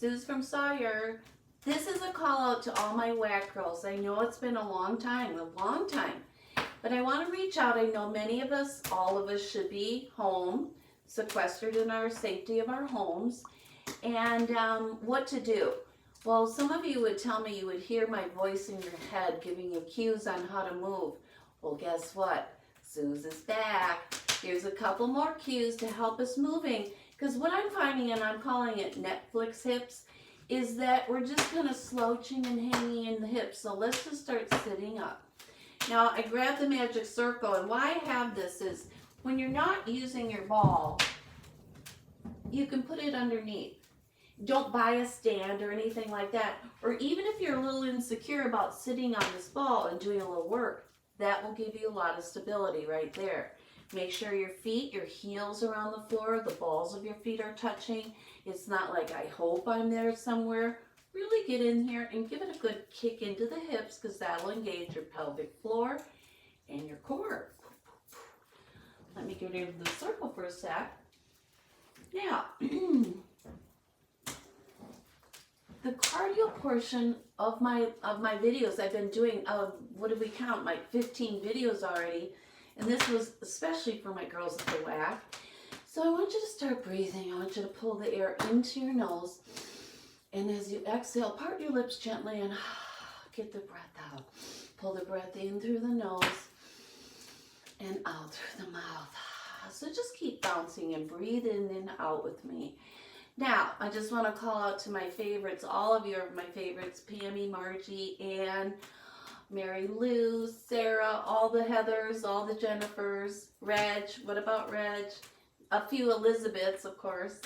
Sooz from Sawyer. This is a call out to all my whack girls. I know it's been a long time, but I want to reach out. I know many of us, all of us should be home, sequestered in our safety of our homes, and what to do. Well, some of you would tell me you would hear my voice in your head giving you cues on how to move. Well, guess what? Sooz is back. Here's a couple more cues to help us moving. Because what I'm finding, and I'm calling it Netflix hips, is that we're just kind of slouching and hanging in the hips. So let's just start sitting up. Now, I grabbed the magic circle, and why I have this is when you're not using your ball, you can put it underneath. Don't buy a stand or anything like that. Or even if you're a little insecure about sitting on this ball and doing a little work, that will give you a lot of stability right there. Make sure your feet, your heels are on the floor, the balls of your feet are touching. It's not like I hope I'm there somewhere. Really get in here and give it a good kick into the hips because that'll engage your pelvic floor and your core. Let me get into the circle for a sec. Now, the cardio portion of my videos I've been doing, what did we count, like 15 videos already. And this was especially for my girls at the WAC. So I want you to start breathing. I want you to pull the air into your nose. And as you exhale, part your lips gently and get the breath out. Pull the breath in through the nose and out through the mouth. So just keep bouncing and breathe in and out with me. Now, I just want to call out to my favorites. All of you are my favorites. Pammy, Margie, Ann, Mary Lou, Sarah, all the Heathers, all the Jennifers, Reg, what about Reg? A few Elizabeths, of course.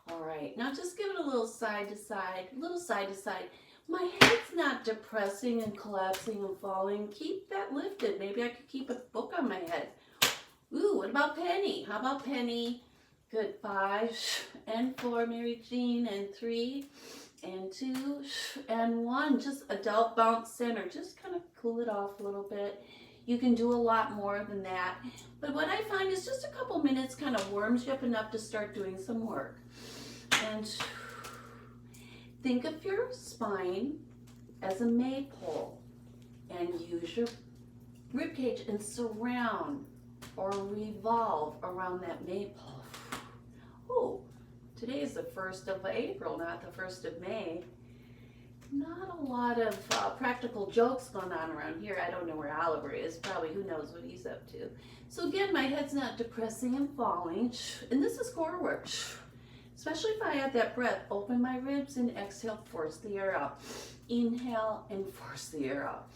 All right, now just give it a little side to side, My head's not depressing and collapsing and falling. Keep that lifted. Maybe I could keep a book on my head. Ooh, what about Penny? How about Penny? Good, 5 and 4, Mary Jean, and 3 and 2 and 1. Just adult bounce center. Just kind of cool it off a little bit. You can do a lot more than that. But what I find is just a couple minutes kind of warms you up enough to start doing some work. And think of your spine as a maypole and use your ribcage and surround or revolve around that maypole. Oh, today is the 1st of April, not the 1st of May. Not a lot of practical jokes going on around here. I don't know where Oliver is. Probably who knows what he's up to. So again, my head's not depressing and falling. And this is core work. Especially if I have that breath. Open my ribs and exhale, force the air out. Inhale and force the air out.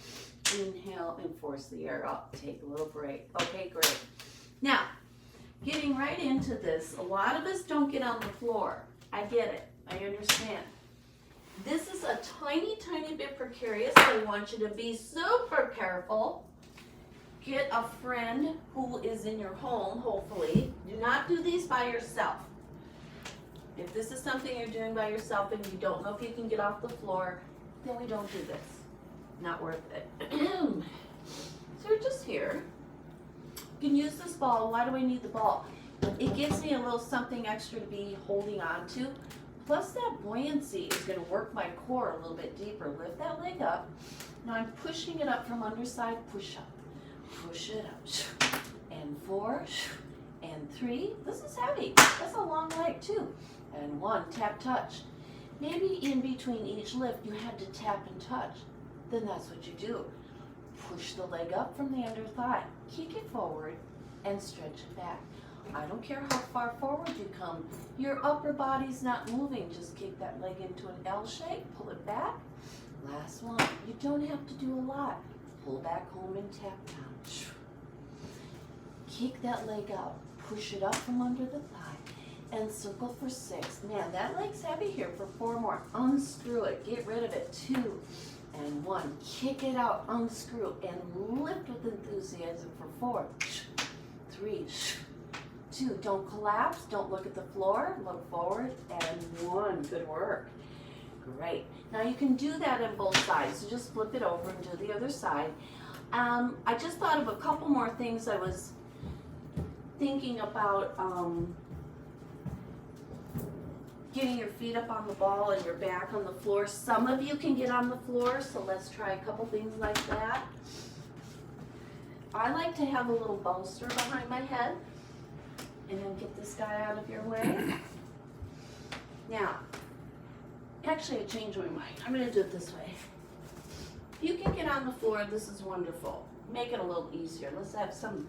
Inhale and force the air out. Take a little break. Okay, great. Now, getting right into this, a lot of us don't get on the floor. I get it. I understand. This is a tiny, tiny bit precarious. I want you to be super careful. Get a friend who is in your home, hopefully. Do not do these by yourself. If this is something you're doing by yourself and you don't know if you can get off the floor, then we don't do this. Not worth it. So we're just here. You can use this ball. Why do I need the ball? It gives me a little something extra to be holding on to. Plus that buoyancy is going to work my core a little bit deeper. Lift that leg up. Now I'm pushing it up from underside. Push up. Push it up. And 4. And 3. This is heavy. That's a long leg too. And 1. Tap, touch. Maybe in between each lift you had to tap and touch. Then that's what you do. Push the leg up from the under thigh. Kick it forward and stretch it back. I don't care how far forward you come. Your upper body's not moving. Just kick that leg into an L shape. Pull it back. Last one. You don't have to do a lot. Pull back home and tap down. Kick that leg out. Push it up from under the thigh. And circle for 6. Man, that leg's heavy here for 4 more. Unscrew it. Get rid of it. 2 and 1. Kick it out. Unscrew. And lift with enthusiasm for 4. 3. 2. Don't collapse. Don't look at the floor. Look forward. And 1. Good work. Great. Now you can do that on both sides. So just flip it over and do the other side. I just thought of a couple more things I was thinking about getting your feet up on the ball and your back on the floor. Some of you can get on the floor, so let's try a couple things like that. I like to have a little bolster behind my head, and then get this guy out of your way. Now, actually I changed my mind. I'm gonna do it this way. If you can get on the floor, this is wonderful. Make it a little easier. Let's have some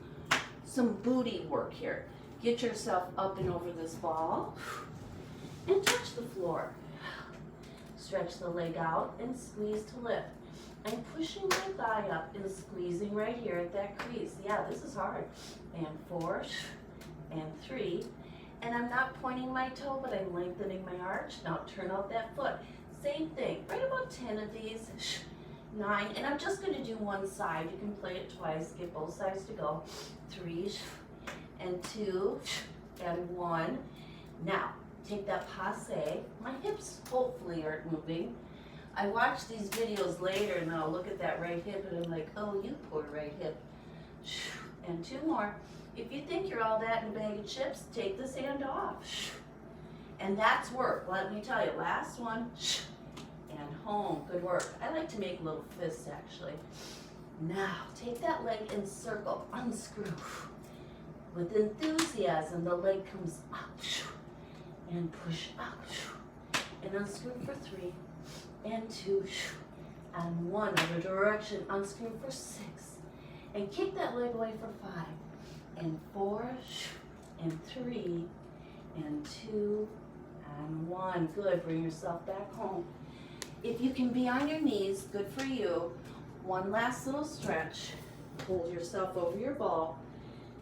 booty work here. Get yourself up and over this ball and touch the floor. Stretch the leg out and squeeze to lift. I'm pushing my thigh up and squeezing right here at that crease. Yeah, this is hard. And 4, and 3. And I'm not pointing my toe, but I'm lengthening my arch. Now turn out that foot. Same thing, right about 10 of these, 9. And I'm just gonna do one side. You can play it twice, get both sides to go. 3, and 2, and 1. Now, take that passe. My hips hopefully aren't moving. I watch these videos later and I'll look at that right hip and I'm like, oh, you poor right hip. And 2 more. If you think you're all that in a bag of chips, take this hand off. And that's work, let me tell you. Last one, and home, good work. I like to make little fists actually. Now, take that leg and circle, unscrew. With enthusiasm, the leg comes up and push up and unscrew for 3 and 2 and 1 other direction, unscrew for 6 and kick that leg away for 5 and 4 and 3 and 2 and 1. Good, bring yourself back home. If you can be on your knees, good for you. One last little stretch. Hold yourself over your ball.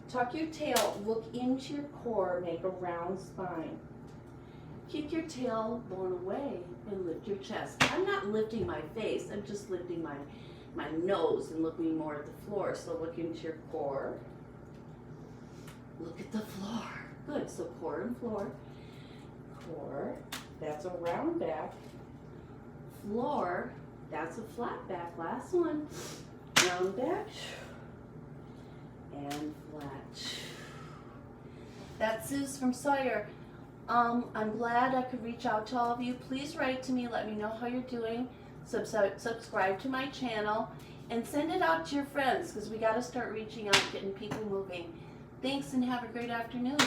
Tuck your tail, look into your core, make a round spine. Keep your tailbone away and lift your chest. I'm not lifting my face, I'm just lifting my nose and looking more at the floor. So look into your core. Look at the floor. Good, so core and floor. Core, that's a round back. Floor, that's a flat back. Last one. Round back and flat. That's Sooz from Sawyer. I'm glad I could reach out to all of you. Please write to me, let me know how you're doing. Subscribe to my channel and send it out to your friends because we got to start reaching out, getting people moving. Thanks and have a great afternoon.